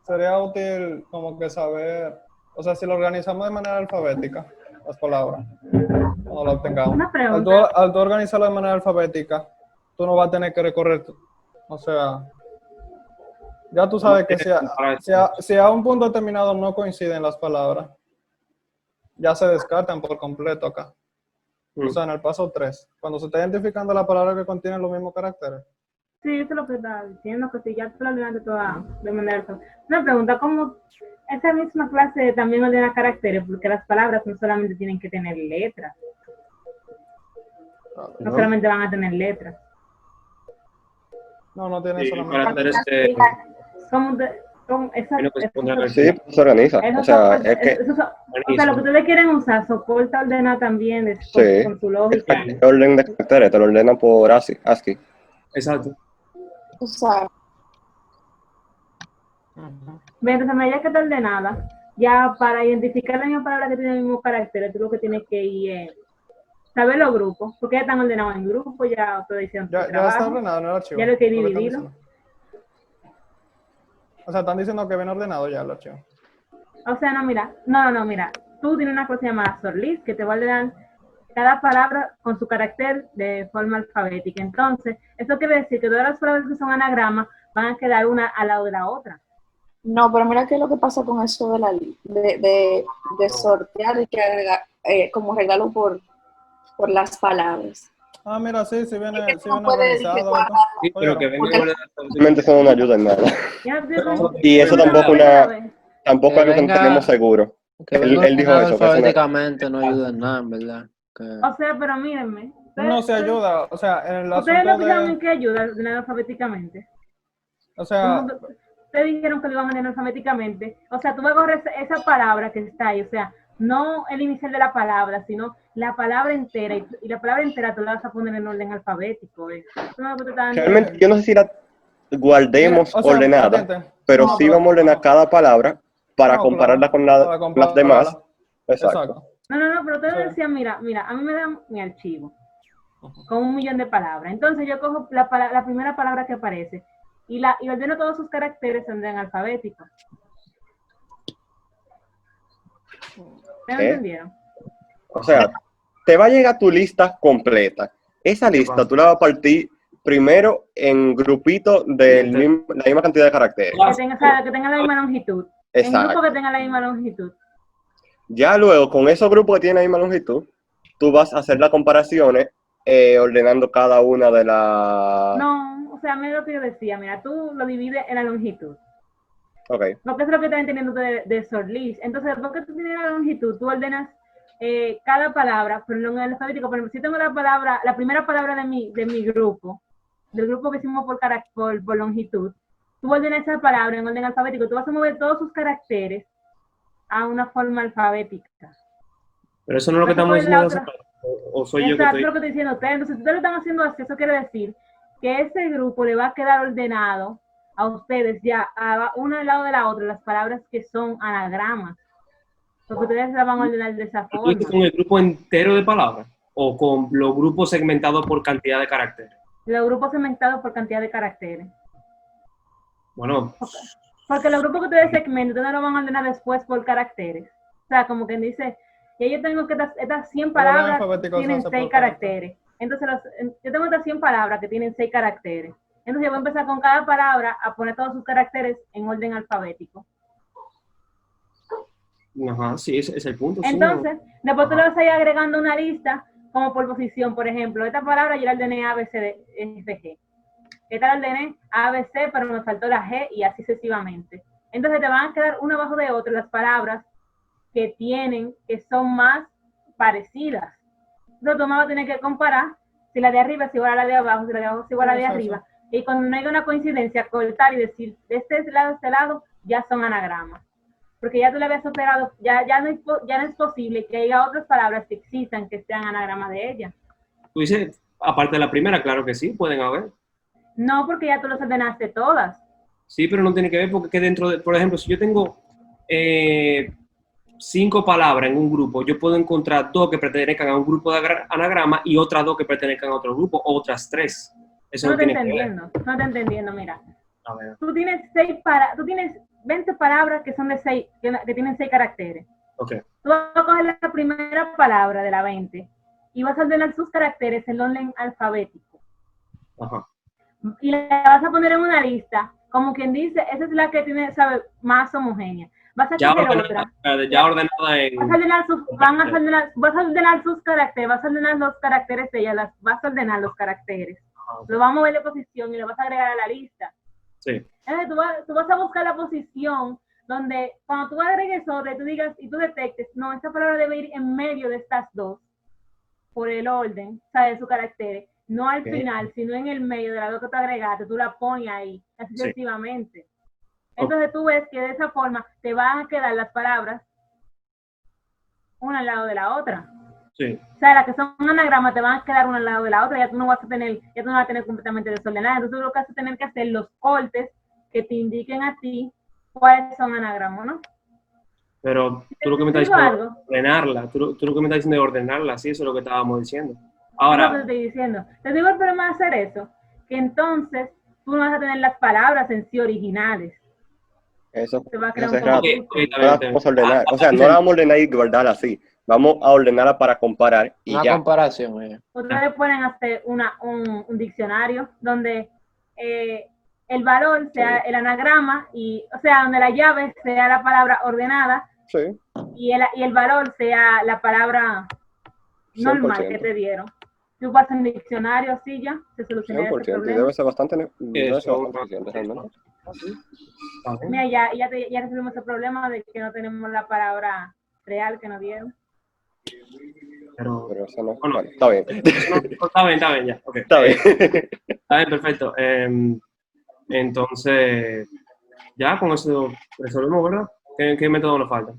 Sería útil como que saber, o sea, si lo organizamos de manera alfabética, las palabras, cuando lo obtengamos.
Una pregunta.
Al tú organizarlo de manera alfabética, tú no vas a tener que recorrer, o sea, ya tú sabes que si a un punto determinado no coinciden las palabras, ya se descartan por completo acá. O sea, en el paso 3, cuando se está identificando la palabra que contiene los mismos caracteres.
Sí, eso es lo que estaba diciendo, que si ya tú lo ordenaste toda de manera... Una pregunta, ¿cómo esa misma clase también ordena caracteres? Porque las palabras no solamente tienen que tener letras, no solamente van a tener letras.
No tiene
Sí,
solamente...
caracteres
Sí, se organiza. O sea, es que
o sea, lo que ustedes quieren usar, soporta ordenar también
sí,
con su lógica.
el orden de caracteres te lo ordenan por ASCII.
Exacto.
O sea,
Entonces, a medida que está ordenada, ya para identificar la misma palabra que tiene el mismo carácter, tú lo que tienes que ir saber los grupos, porque ya están ordenados en grupos, ya ustedes hicieron su
Ya
trabajo,
está ordenado en el archivo.
ya lo que
están
dividido.
diciendo. O sea, están diciendo que viene ordenado ya el archivo.
O sea, no, mira, tú tienes una cosa llamada sortlist que te va a ordenar cada palabra con su carácter de forma alfabética. Entonces, eso quiere decir que todas las palabras que son anagramas van a quedar una al lado de la otra.
no, pero mira qué es lo que pasa con eso de sortear y que agregar, como regalo por las palabras.
Mira, sí viene,
Es que no puede
organizado.
guardar.
Sí, pero que venga
Simplemente son una ayuda en nada.
Ya no
Y eso tampoco tampoco
Que
es algo que no
venga-
tenemos seguro.
Que venga
Él dijo
ordenado
eso. Que eso no-
alfabéticamente no ayuda en nada, en verdad.
O sea, pero mírenme.
No se ayuda, o sea, en el
¿Ustedes
asunto
lo pensaron en
de...
qué ayuda ordenar alfabéticamente?
O sea,
Ustedes dijeron que lo iban a ordenar alfabéticamente. O sea, tú vas a correr esa palabra que está ahí. O sea, no el inicial de la palabra, sino la palabra entera. Y la palabra entera tú la vas a poner en orden alfabético. Eso no es lo que te estaban
Realmente,
diciendo.
yo no sé si la guardemos
o sea,
ordenada,
atente.
pero
No,
sí vamos a ordenar cada palabra para
No,
compararla
claro,
con
para
las
compararla.
demás. Exacto.
No, pero ustedes
Sí.
decían, mira, a mí me dan mi archivo con 1.000.000 de palabras. Entonces yo cojo la primera palabra que aparece y ordeno todos sus caracteres en orden alfabético. ¿Me
¿Qué?
entendieron?
O sea, te va a llegar tu lista completa. Esa lista tú la vas a partir primero en grupitos de la misma cantidad de caracteres.
Que tenga la misma longitud. En grupo
Exacto.
que tenga la misma longitud.
Ya luego, con esos grupos que tienen la misma longitud, tú vas a hacer las comparaciones ordenando cada una de las...
No, o sea, mira lo que yo decía, mira, tú lo divides en la longitud.
Ok.
Porque es lo que están entendiendo de sortlist. Entonces, porque tú tienes la longitud, tú ordenas cada palabra, pero en el alfabético, por ejemplo, si tengo la primera palabra de mi grupo, del grupo que hicimos por longitud, tú ordenas esa palabra en orden alfabético, tú vas a mover todos sus caracteres a una forma alfabética.
Pero eso no es lo que estamos diciendo. O soy yo que
Exacto,
estoy...
lo que estoy diciendo ustedes. Entonces, si ustedes lo están haciendo así, eso quiere decir que ese grupo le va a quedar ordenado a ustedes ya, una al lado de la otra, las palabras que son anagramas. Porque ustedes la van a ordenar de esa forma.
¿Con el grupo entero de palabras? ¿O con los grupos segmentados por cantidad de caracteres?
Los grupos segmentados por cantidad de caracteres.
Bueno,
Porque los grupos que ustedes segmentan, ustedes lo van a ordenar después por caracteres. O sea, como quien dice, que yo tengo que estas 100 palabras tienen 6 caracteres. Entonces, yo tengo estas 100 palabras que tienen 6 caracteres. Entonces, yo voy a empezar con cada palabra a poner todos sus caracteres en orden alfabético.
ajá, sí, ese es el punto.
Entonces,
sí,
después tú le vas a ir agregando una lista como por posición, por ejemplo, esta palabra yo la ordené A, B, C, D, F, G. Esta la ordené A, B, C, pero me faltó la G y así sucesivamente. Entonces te van a quedar una abajo de otra las palabras que son más parecidas. Entonces tú me vas a tener que comparar si la de arriba es igual a la de abajo, si la de abajo es igual a la de arriba. Y cuando no haya una coincidencia, cortar y decir, de este lado, ya son anagramas. Porque ya tú le habías operado, ya no es posible que haya otras palabras que existan que sean anagramas de ella.
Tú dices, aparte de la primera, claro que sí, pueden haber.
No, porque ya tú los ordenaste todas.
Sí, pero no tiene que ver porque dentro de, por ejemplo, si yo tengo 5 palabras en un grupo, yo puedo encontrar 2 que pertenezcan a un grupo de anagrama y otras 2 que pertenezcan a otro grupo, o otras 3. Eso
No
no
te
tiene que ver.
no te entendiendo, mira.
A ver.
Tú tienes 20 palabras que son de 6, que tienen 6 caracteres.
Ok.
Tú vas a coger la primera palabra de la 20 y vas a ordenar sus caracteres en orden alfabético.
Ajá.
Y la vas a poner en una lista, como quien dice, esa es la que tiene, sabe, más homogénea. Vas a coger otra.
Ya ordenada en...
Vas a ordenar sus caracteres, vas a ordenar los caracteres de ella, vas a ordenar los caracteres. Lo vas a mover de posición y lo vas a agregar a la lista.
Sí.
Entonces tú vas a buscar la posición donde cuando tú agregues otra, tú digas y tú detectes, no, esta palabra debe ir en medio de estas 2, por el orden, o sea, de sus caracteres, no al final, sino en el medio de las 2 que tú agregaste, tú la pones ahí, así sucesivamente. Entonces tú ves que de esa forma te van a quedar las palabras una al lado de la otra.
Sí.
O sea, las que son anagramas te van a quedar una al lado de la otra, ya tú no vas a tener completamente desordenada. Entonces tú lo que vas a tener que hacer los cortes que te indiquen a ti cuáles son anagramas, ¿no?
Pero tú lo que me estás diciendo es ordenarla. Tú lo que me estás diciendo es ordenarla, sí, eso es lo que estábamos diciendo. Ahora.
Es lo que te estoy diciendo. Te digo el problema de hacer eso, que entonces tú no vas a tener las palabras en sí originales.
Eso
te va a crear
es
un
raro. Vamos a ordenar. O sea, no la vamos a ordenar y guardarla así. Vamos a ordenarla para comparar y
una
ya.
Comparación.
Ustedes pueden hacer un diccionario donde el valor sea el anagrama, o sea, donde la llave sea la palabra ordenada y el valor sea la palabra normal
100%.
que te dieron. Tú vas en diccionario así ya, se soluciona ese
100%.
problema.
Debe ser bastante eficiente realmente.
Mira, ya resolvimos ese problema de que no tenemos la palabra real que nos dieron.
Pero
eso no.
bueno,
Está bien.
Está bien, ya. Okay.
Está bien.
Está bien, perfecto. Entonces, ya con eso resolvemos, ¿verdad? ¿Qué método nos falta?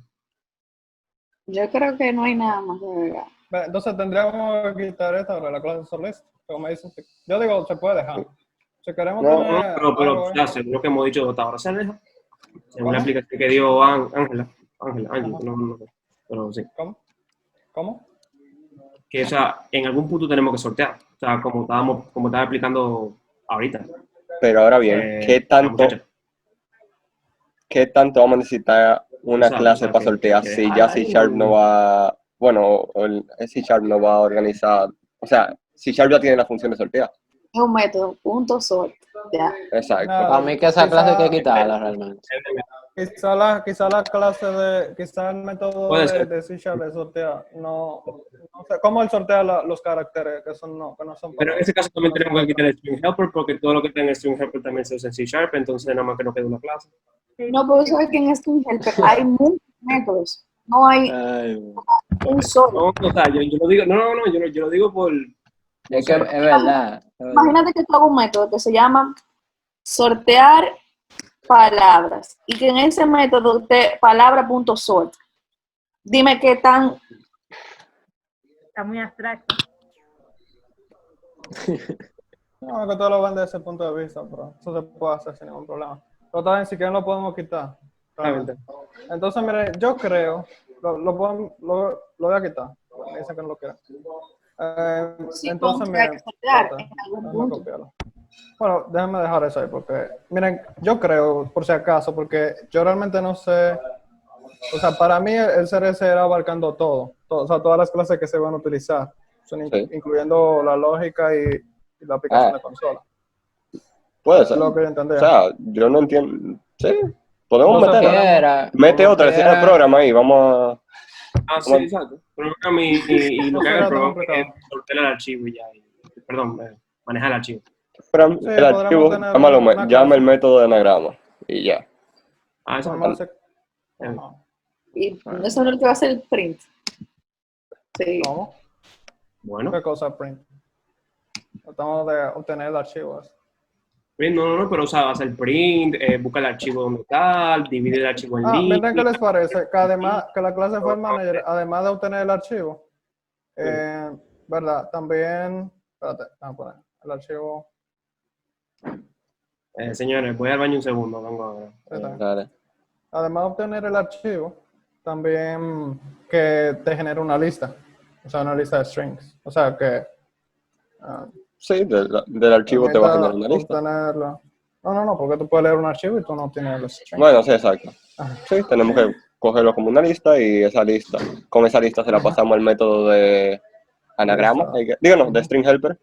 Yo creo que no hay nada más de agregar.
Entonces tendríamos que quitar esta ahora, la clase solista, como dices. Yo digo, se puede dejar. Si queremos tener
pero ya sé, lo que hemos dicho hasta ahora se deja. Según la explicación que dio Ángela, no, pero sí.
¿Cómo?
Que, o sea, en algún punto tenemos que sortear. O sea, como estaba explicando ahorita.
Pero ahora bien, ¿qué tanto vamos a necesitar una clase para sortear si ya C# no va, bueno, C# no va a organizar, o sea, C# ya tiene la función de sortear?
Es un método, punto sort. Ya.
Exacto.
Para mí que esa clase hay que quitarla realmente.
Quizá la clase quizá el método de C# de sortear, no sé, ¿cómo él sortea los caracteres que no son?
Pero en ese caso también tenemos que quitar el string helper porque todo lo que está en el string helper también se usa en C#, entonces nada más que nos queda una clase.
No, pero sabes que en string helper hay muchos métodos, no hay un solo.
No, o sea, yo lo digo, yo lo digo por...
Es que es verdad.
Imagínate que tú hagas un método que se llama sortear palabras y que en ese método de palabra.sort, dime qué tan...
Está muy abstracto.
No, que todo lo ven desde ese punto de vista, pero eso se puede hacer sin ningún problema. Pero también si quieren lo podemos quitar. Entonces, mire, yo creo, lo voy a quitar. Me dicen que no lo quieren.
Sí,
entonces, miren, bueno, déjenme dejar eso ahí porque, miren, yo creo, por si acaso, porque yo realmente no sé, o sea, para mí el CRS era abarcando todo, o sea, todas las clases que se van a utilizar, incluyendo la lógica y la aplicación de consola.
Puede ser.
Lo que yo entendía.
O sea, yo no entiendo. Sí, podemos
Mete otra,
meter el programa ahí, vamos a...
Ah, sí,
Como-
exacto. Program y lo
No
que haga
será
el
tan
program
complicado.
es soltar el archivo y ya. Perdón, manejar el archivo.
Pero
Sí,
el archivo,
podremos tener una
llama el
clase.
método de anagrama y ya.
Ah, exacto.
Podemos hacer- Ajá.
Y eso no es lo que va a ser el print. Sí.
¿Cómo?
Bueno.
¿Qué cosa print? Tratamos de obtener el archivo.
Print, no, pero o sea, hacer print, busca el archivo donde está, divide el archivo en
Miren qué
línea.
les parece, que además que la clase File Manager, además de obtener el archivo, ¿verdad? También, espérate, vamos a poner el archivo.
Señores, voy al baño un segundo, vengo ahora.
Dale.
Además de obtener el archivo, también que te genera una lista, o sea, una lista de strings. O sea, que
Sí, del archivo te va a generar una lista.
obtenerlo. No, porque tú puedes leer un archivo y tú no tienes los strings.
Bueno, sí, exacto.
Ajá.
Sí, tenemos que cogerlo como una lista y con esa lista se la pasamos al método de anagrama, díganos, de string helper.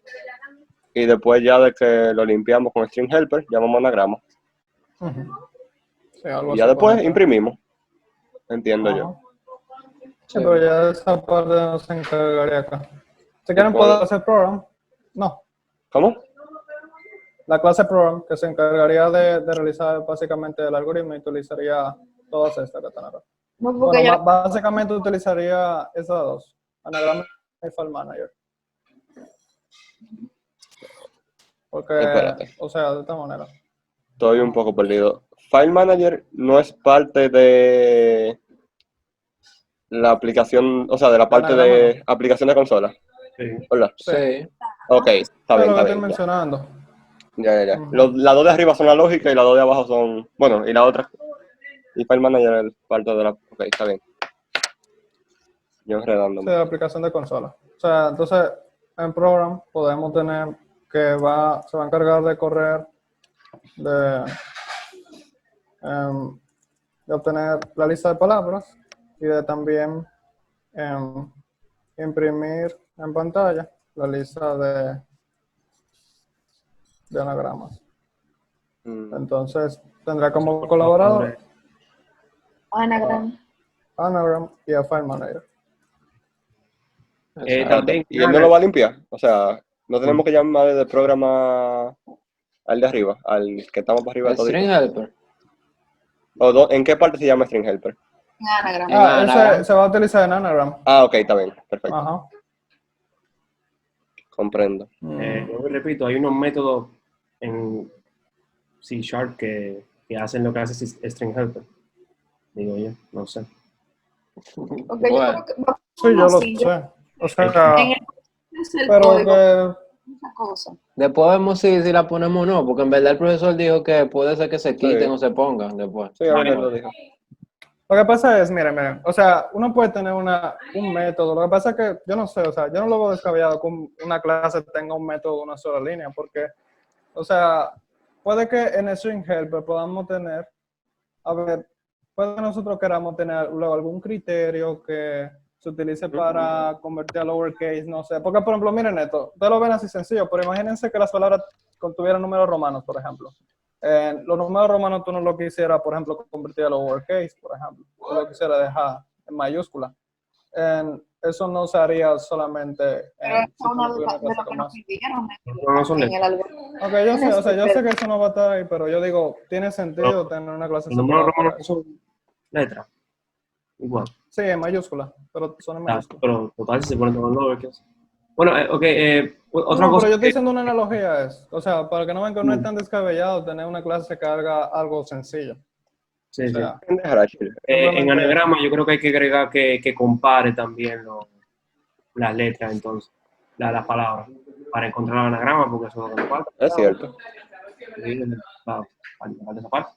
Y después ya de que lo limpiamos con string helper, llamamos anagrama.
Ujú. Sí, algo
Y ya
así
después
puede ser.
imprimimos. Entiendo yo.
Ajá. Sí, pero ya de esa parte no se encargaría acá. Si quieren
puedo-
poder hacer program, no.
¿Cómo?
La clase program que se encargaría de realizar básicamente el algoritmo y utilizaría todas estas que están acá.
No, porque
Bueno,
ya
básicamente utilizaría esas dos, anagrama y file manager. Porque,
Espérate.
o sea, de esta manera.
Estoy un poco perdido. File Manager no es parte de la aplicación, o sea, de la parte de aplicación de consola.
Sí.
Hola.
Sí.
Ok, está
Es
bien,
lo que
está
estoy
bien. Ya.
mencionando.
Ya.
Ujú.
Las dos de arriba son la lógica y las dos de abajo son, bueno, y la otra. Y File Manager es parte de la, ok, está bien. Yo
Sí,
enredándome.
de aplicación de consola. O sea, entonces, en program podemos tener que se va a encargar de correr, de obtener la lista de palabras y de también imprimir en pantalla la lista de anagramas.
Mm,
Entonces, tendrá como colaborador
anagrama.
Anagram y a File Manager.
También,
¿Y él no lo va a limpiar? O sea, no tenemos que llamar desde el programa al de arriba, al que estamos para arriba
El
todito.
string helper.
¿En qué parte se llama string helper?
Anagrama.
Ese
Anagram.
se va a utilizar en Anagram.
Ok, está bien, perfecto.
Ajá.
Comprendo.
yo repito, hay unos métodos en C# que hacen lo que hace String Helper. Digo yo, no sé.
Ok, yo
Bueno.
creo que vamos
Sí, yo lo
así,
sé. O sea,
en el
pero
código,
que
esa cosa.
Después vemos si la ponemos o no, porque en verdad el profesor dijo que puede ser que se quiten o se pongan después.
Sí, a ver, él lo dijo.
lo que pasa es, miren, o sea, uno puede tener un método. Lo que pasa es que yo no sé, o sea, yo no lo veo descabellado que una clase tenga un método de una sola línea, porque, o sea, puede que en String Helper podamos tener, a ver, puede que nosotros queramos tener luego algún criterio que se utilice para convertir a lowercase, no sé. Porque, por ejemplo, miren esto, ustedes lo ven así sencillo, pero imagínense que las palabras contuvieran números romanos, por ejemplo. Los números romanos tú no lo quisieras, por ejemplo, convertir a lowercase, por ejemplo. Tú lo quisieras dejar en mayúscula. Eso no se haría solamente
Pero
si
es
tú
una
no
de
tuvieras
lo
clase
que
con
nos
más.
pidieron
No son
en el algoritmo.
Ok, yo sé, o sea, yo sé que eso no va a estar ahí, pero yo digo, tiene sentido tener una clase
Los números
separada para
romanos
eso.
son letras. Igual.
Sí, en mayúscula, pero son en
Ah,
mayúscula.
pero total, si se ponen todos los lowercase. Bueno, ok, otra
No,
cosa.
pero yo estoy haciendo una analogía, o sea, para que no vean que no es tan descabellado tener una clase que haga algo sencillo.
Sí,
O
sí.
sea,
Dejar a Chile.
En
simplemente-
anagrama yo creo que hay que agregar que compare también las letras, entonces, las palabras, para encontrar el anagrama, porque eso es lo que nos falta.
Es cierto.
Sí, falta esa parte.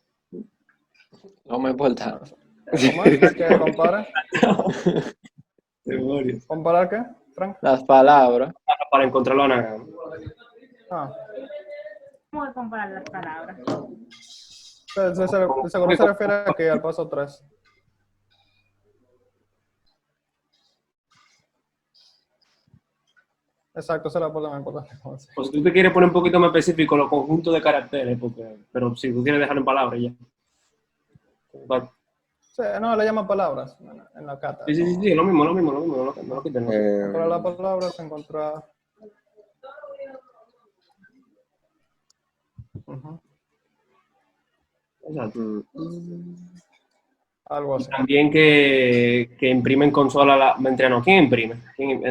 No me importa.
¿Cómo es? ¿Que compare?
Memoria.
¿Comparar qué, Frank?
Las palabras.
Para encontrar el anagrama.
Ah,
¿Cómo de comparar las palabras?
de seguro se refiere aquí al paso 3. Exacto, se la podemos encontrar.
O si tú te quieres poner un poquito más específico, los conjuntos de caracteres, pero si tú quieres dejarlo en palabras ya.
Sí, no, le llama palabras en la cata.
Sí, lo mismo, no lo quiten.
Encontrar la palabra es encontrar. Ujú,
Exacto.
algo así.
También que imprime en consola ¿quién imprime?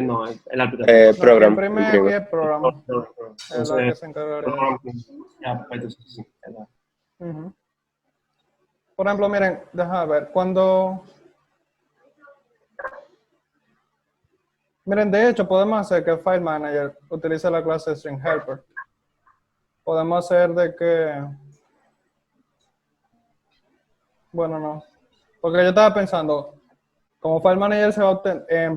No, el aplicación.
No, el que
Program.
imprime
imprime.
es programa. Es la que
Entonces,
se encargaría de eso.
ya, perfecto, sí, verdad.
Ujú. Por ejemplo, miren, déjame ver, cuando... Miren, de hecho, podemos hacer que el File Manager utilice la clase String Helper. Podemos hacer de que... Bueno, no. Porque yo estaba pensando, como File Manager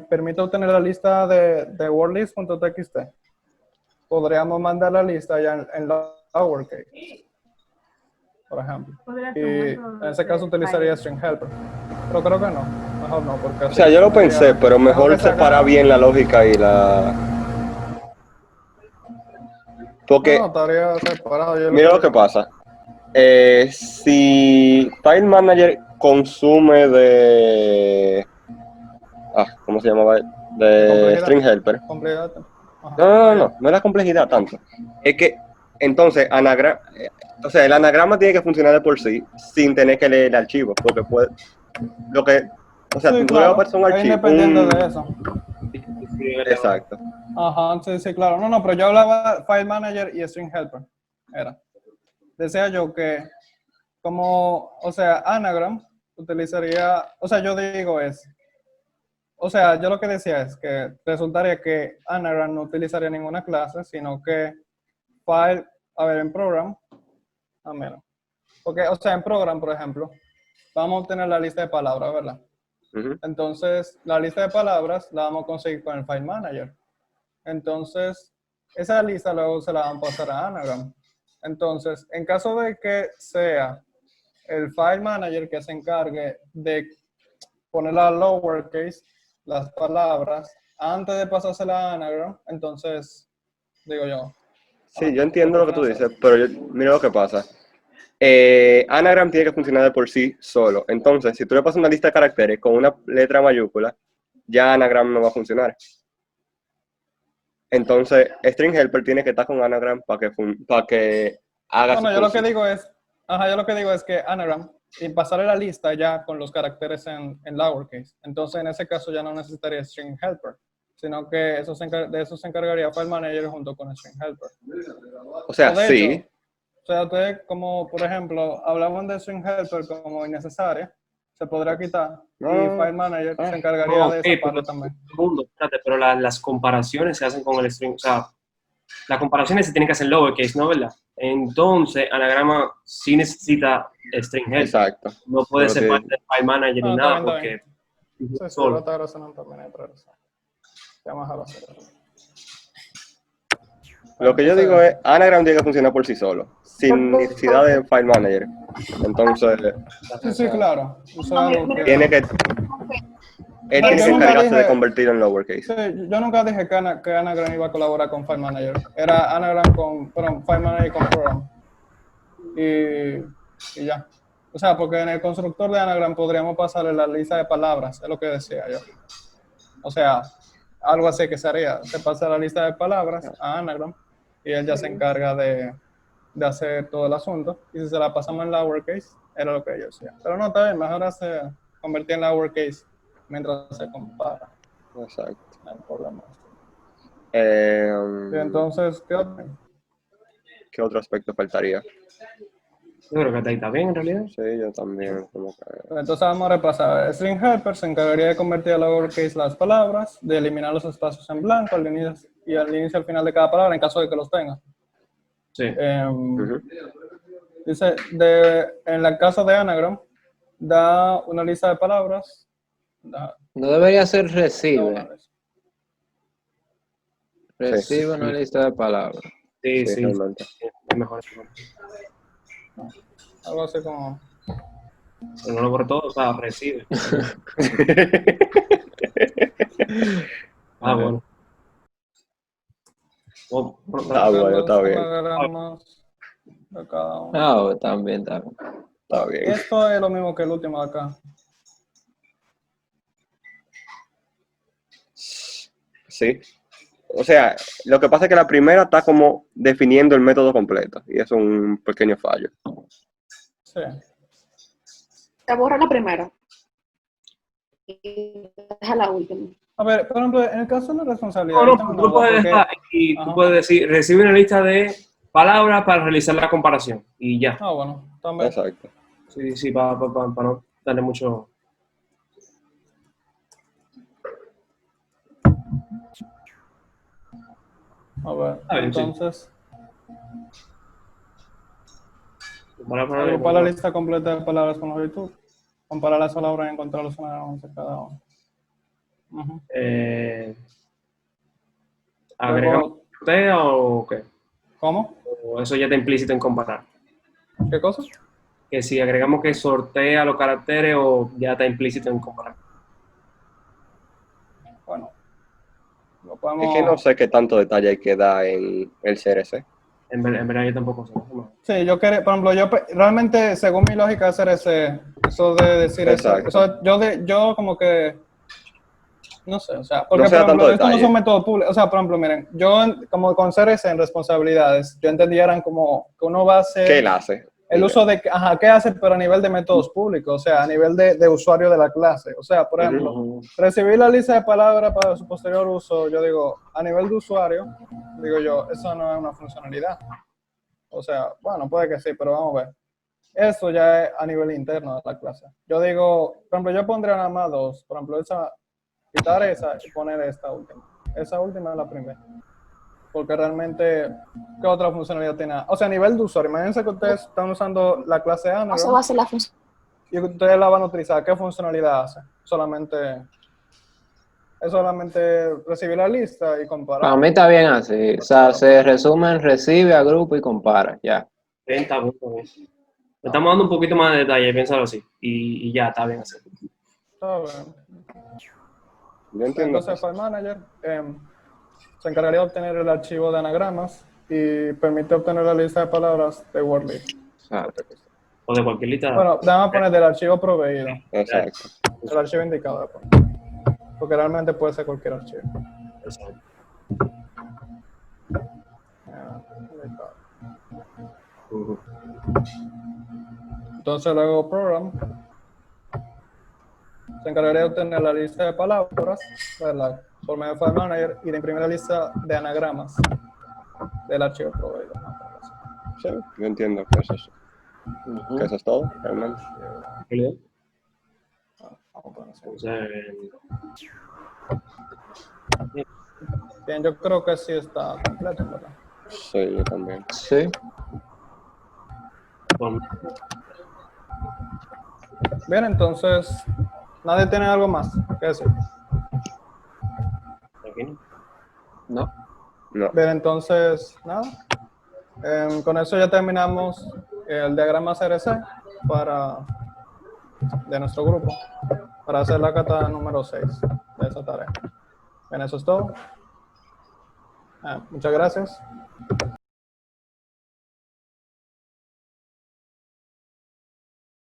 permite obtener la lista de wordlist.txt, podríamos mandar la lista ya en lowercase, por ejemplo.
Podría ser
Y
un
en
método
ese caso
de
utilizaría
file.
String Helper. Pero creo que no. Mejor no, porque
O sea, yo lo pensé, pero mejor
que sacar-
separa bien la lógica y la... Porque,
No, estaría separado. Yo
mira lo que pasa. Si File Manager consume de... ¿cómo se llamaba? De
complejidad.
String Helper.
Complejidad. Ajá.
No es la complejidad tanto. Es que, entonces, o sea, el anagrama tiene que funcionar de por sí, sin tener que leer el archivo, porque puede, o sea,
Sí,
tú le vas a
claro.
pasar un
Es
archivo,
independiente de eso.
exacto.
Ajá, sí, claro. No, pero yo hablaba File Manager y String Helper. Decía yo que como, o sea, Anagram utilizaría, o sea, yo digo o sea, yo lo que decía es que resultaría que Anagram no utilizaría ninguna clase, sino que File, a ver, en Program, a menos. Porque, o sea, en Program, por ejemplo, vamos a obtener la lista de palabras, ¿verdad?
Ujú.
Entonces, la lista de palabras la vamos a conseguir con el File Manager. Entonces, esa lista luego se la van a pasar a Anagram. Entonces, en caso de que sea el File Manager que se encargue de poner la lowercase, las palabras, antes de pasársela a Anagram, entonces, digo yo.
Sí, yo
lo
entiendo lo que tú
pueden hacer.
dices, pero mira lo que pasa. Anagram tiene que funcionar de por sí solo. Entonces, si tú le pasas una lista de caracteres con una letra mayúscula, ya Anagram no va a funcionar. Entonces, String Helper tiene que estar con Anagram para que haga su
Bueno, yo lo que
función.
digo es que Anagram y pasarle la lista ya con los caracteres en lowercase. Entonces, en ese caso ya no necesitaría String Helper, sino que de eso se encargaría File Manager junto con String Helper.
O sea,
O de
sí.
hecho, o sea, ustedes como, por ejemplo, hablaban de String Helper como innecesaria, se podrá quitar y
No.
File Manager se
Ah.
encargaría
No,
de
ok,
esa
pero
parte también.
espérate, pero las comparaciones se hacen con el string, o sea, las comparaciones se tienen que hacer en lowercase, ¿no? ¿Verdad? Entonces, anagrama sí necesita string helper.
Exacto.
No puede
Pero
ser parte del file manager ni
No,
nada,
está
porque
bien. Sí, sí, lo
solo.
está razonando también, hay otra razón. Vamos a dejarlo así.
Lo que yo digo es, Anagram tiene que funcionar por sí solo, sin necesidad de File Manager. Entonces,
Sí, sí, claro. Eso es algo que...
él tiene que
Yo nunca
encargarse de
dije...
convertirlo en lowercase.
Sí, yo nunca dije que Anagram iba a colaborar con File Manager. Era Anagram File Manager con Program. Y ya. O sea, porque en el constructor de Anagram podríamos pasarle la lista de palabras, es lo que decía yo. O sea, algo así que se haría. Se pasa la lista de palabras a Anagram y él ya se encarga de hacer todo el asunto. Y si se la pasamos en lowercase, era lo que yo decía. Pero no, está bien, mejor se convertir en lowercase mientras se compara.
Exacto.
No hay problema. Y entonces,
¿Qué otro aspecto faltaría?
Yo creo que hasta ahí está bien, en realidad.
Sí, yo también. Como que...
Entonces vamos a repasar. String Helper se encargaría de convertir a lowercase las palabras, de eliminar los espacios en blanco al inicio y al inicio y al final de cada palabra en caso de que los tenga.
Sí.
Ujú.
Dice, en el caso de Anagram, da una lista de palabras.
No debería ser
Da una
recibe.
lista.
Recibe una lista de palabras.
Sí,
Sí,
sí.
realmente.
Es mejor.
Algo así como...
Pero no lo por todo, o sea, recibe. Bueno.
Ah, bueno, está bien.
Anagramas de cada uno.
Ah, también.
Está bien.
Esto es lo mismo que el último de acá.
Sí. O sea, lo que pasa es que la primera está como definiendo el método completo y es un pequeño fallo.
Sí.
Te borra la primera. Y deja la última.
A ver, por ejemplo, en el caso de la responsabilidad,
No,
yo
no,
tengo
tú
una duda,
puedes
porque-
dejar y tú
Ajá.
puedes decir, recibe una lista de palabras para realizar la comparación y ya.
Ah, bueno, también.
Exacto.
Sí, sí, para no darle mucho.
A ver,
Está bien, sí.
entonces,
Para
agrupar la lista completa de palabras con longitud, comparar las palabras y encontrar los anagramas de cada uno. Ujú.
¿Agregamos
Luego,
sortea o qué?
¿cómo?
O eso ya está implícito en comparar.
¿Qué cosa?
Que si agregamos que sortea los caracteres o ya está implícito en comparar.
Bueno, lo
Es que no
podemos...
sé qué tanto detalle hay que dar en el CRC.
En verdad yo tampoco sé. No.
Sí, yo quería, por ejemplo, realmente, según mi lógica, hacer eso de decir
Exacto.
eso, yo como que, no sé, o sea, porque
No se
por
da tanto
ejemplo, esto no
detalle.
son métodos públicos, o sea, por ejemplo, miren, como con CRC en responsabilidades, yo entendía eran como que uno va a hacer
¿Qué él hace?
el uso de, ajá, ¿qué hace? Pero a nivel de métodos públicos, o sea, a nivel de usuario de la clase, o sea, por ejemplo,
Ujú.
recibir la lista de palabras para su posterior uso, yo digo, a nivel de usuario, digo yo, eso no es una funcionalidad. O sea, bueno, puede que sí, pero vamos a ver. Eso ya es a nivel interno de la clase. Yo digo, por ejemplo, yo pondría nada más dos. Por ejemplo, quitar esa y poner esta última. Esa última es la primera. Porque realmente, ¿qué otra funcionalidad tiene? O sea, a nivel de usuario, imagínense que ustedes están usando la clase
Eso va
Anagram
a ser la función.
y ustedes la van a utilizar. ¿Qué funcionalidad hace? Es solamente recibir la lista y comparar.
Para mí está bien así. O sea, se resumen, recibe, agrupa y compara. Ya.
Bien, está bien, está bien. Le estamos dando un poquito más de detalle, piénsalo así. Y ya, está bien así.
Está bien.
Yo entiendo.
Entonces, File Manager se encargaría de obtener el archivo de anagramas y permite obtener la lista de palabras de WordList.
Exacto.
O de cualquier lista.
Bueno, déjame poner del archivo proveído,
Exacto.
el archivo indicado, porque realmente puede ser cualquier archivo.
Exacto.
Indicado.
Ujú.
Entonces, luego Program se encargaría de obtener la lista de palabras, ¿verdad?, por medio de File Manager y de imprimir la lista de anagramas del archivo proveído.
Sí, yo entiendo que eso es todo, realmente.
¿Realidad?
Vamos a poner así.
Entonces,
Bien, yo creo que sí está completo, ¿verdad?
Sí, yo también.
Sí.
bueno,
Bien, entonces, ¿nadie tiene algo más que decir?
aquí no.
No.
No.
Bien, entonces, nada. Con eso ya terminamos el diagrama CRC de nuestro grupo para hacer la cata número 6 de esa tarea. Bien, eso es todo. Muchas gracias.